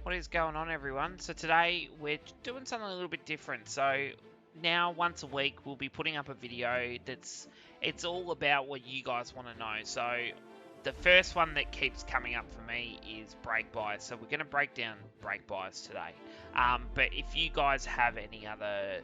What is going on, everyone? So today we're doing something a little bit different. So now once a week we'll be putting up a video it's all about what you guys want to know. So the first one that keeps coming up for me is brake bias. So we're going to break down brake bias today. But if you guys have any other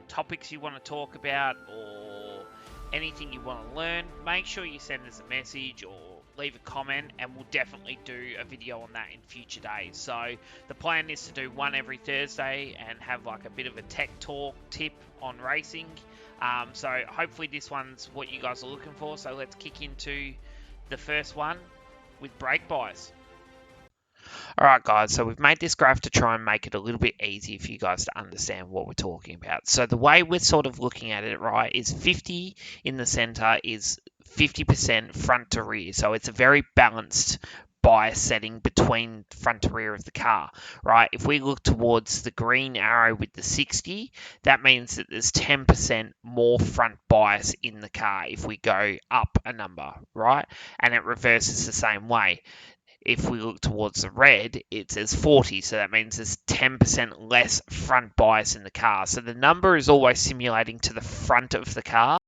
topics you want to talk about or anything you want to learn, make sure you send us a message or leave a comment, and we'll definitely do a video on that in future days. So the plan is to do one every Thursday and have like a bit of a tech talk tip on racing. So hopefully this one's what you guys are looking for. So let's kick into the first one with brake bias. Alright guys, so we've made this graph to try and make it a little bit easier for you guys to understand what we're talking about. So the way we're sort of looking at it, right, is 50 in the center is 50% front to rear. So it's a very balanced bias setting between front to rear of the car, right? If we look towards the green arrow with the 60, that means that there's 10% more front bias in the car if we go up a number, right? And it reverses the same way. If we look towards the red, it says 40, so that means there's 10% less front bias in the car. So the number is always simulating to the front of the car.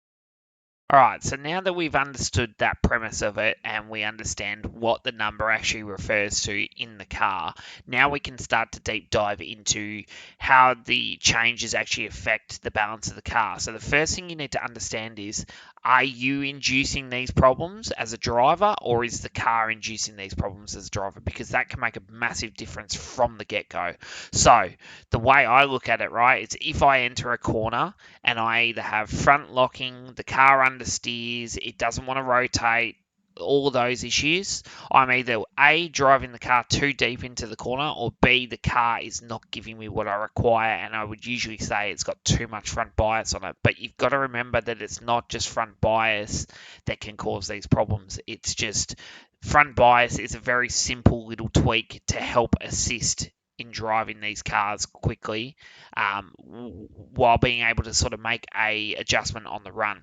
Alright, so now that we've understood that premise of it and we understand what the number actually refers to in the car, now we can start to deep dive into how the changes actually affect the balance of the car. So the first thing you need to understand is, are you inducing these problems as a driver, or is the car inducing these problems as a driver? Because that can make a massive difference from the get-go. So the way I look at it, right, is if I enter a corner and I either have front locking, the car understeers, it doesn't want to rotate, all of those issues, I'm either A, driving the car too deep into the corner, or B, the car is not giving me what I require, and I would usually say it's got too much front bias on it. But you've got to remember that it's not just front bias that can cause these problems. It's just front bias is a very simple little tweak to help assist in driving these cars quickly, while being able to sort of make a adjustment on the run.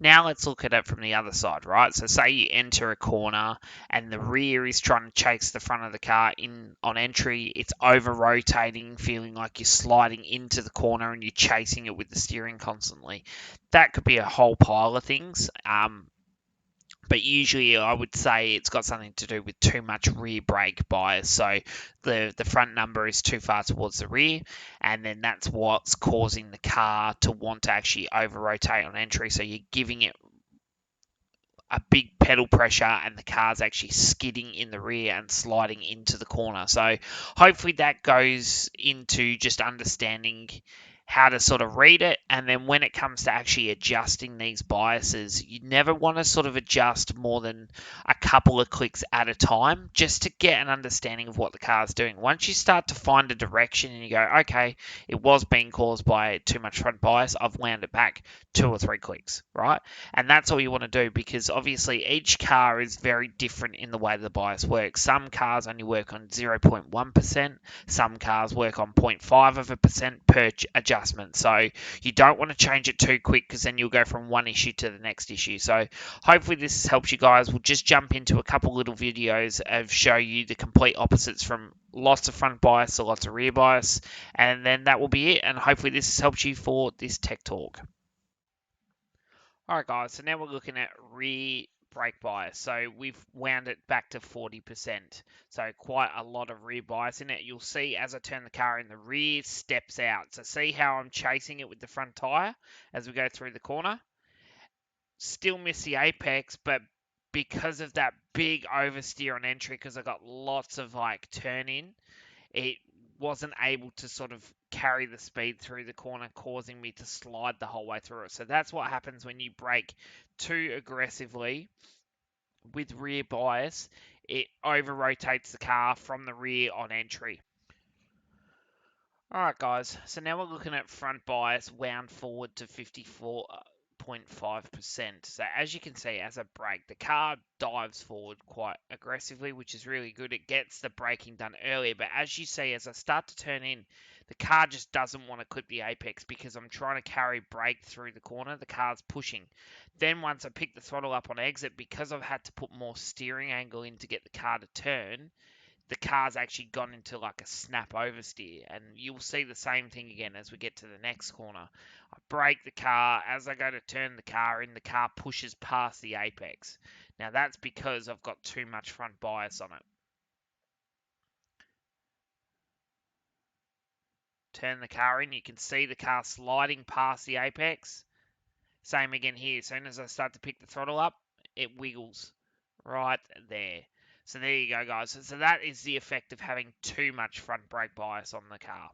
Now let's look at it from the other side, right? So say you enter a corner and the rear is trying to chase the front of the car in on entry. It's over rotating, feeling like you're sliding into the corner and you're chasing it with the steering constantly. That could be a whole pile of things. But usually I would say it's got something to do with too much rear brake bias. So the front number is too far towards the rear, and then that's what's causing the car to want to actually over rotate on entry. So you're giving it a big pedal pressure and the car's actually skidding in the rear and sliding into the corner. So hopefully that goes into just understanding how to sort of read it, and then when it comes to actually adjusting these biases, you never want to sort of adjust more than a couple of clicks at a time, just to get an understanding of what the car's doing. Once you start to find a direction and you go, okay, it was being caused by too much front bias, I've wound it back 2 or 3 clicks, right? And that's all you want to do, because obviously each car is very different in the way the bias works. Some cars only work on 0.1%, some cars work on 0.5% per adjustment. So you don't want to change it too quick, because then you'll go from one issue to the next issue. So hopefully this helps you guys. We'll just jump into a couple little videos of show you the complete opposites, from lots of front bias to lots of rear bias, and then that will be it. And hopefully this has helped you for this tech talk. Alright guys, so now we're looking at rear brake bias. So we've wound it back to 40%. So quite a lot of rear bias in it. You'll see as I turn the car in, the rear steps out. So see how I'm chasing it with the front tyre as we go through the corner? Still miss the apex, but because of that big oversteer on entry, because I got lots of like turn in, it wasn't able to sort of carry the speed through the corner, causing me to slide the whole way through it. So that's what happens when you brake too aggressively with rear bias. It over rotates the car from the rear on entry. Alright guys, so now we're looking at front bias wound forward to 54.5%. So as you can see, as I brake, the car dives forward quite aggressively, which is really good. It gets the braking done earlier, but as you see, as I start to turn in, the car just doesn't want to clip the apex, because I'm trying to carry brake through the corner. The car's pushing. Then once I pick the throttle up on exit, because I've had to put more steering angle in to get the car to turn, the car's actually gone into like a snap oversteer, and you'll see the same thing again as we get to the next corner. I brake the car. As I go to turn the car in, the car pushes past the apex. Now that's because I've got too much front bias on it. Turn the car in, you can see the car sliding past the apex. Same again here. As soon as I start to pick the throttle up, it wiggles right there. So there you go, guys. So that is the effect of having too much front brake bias on the car.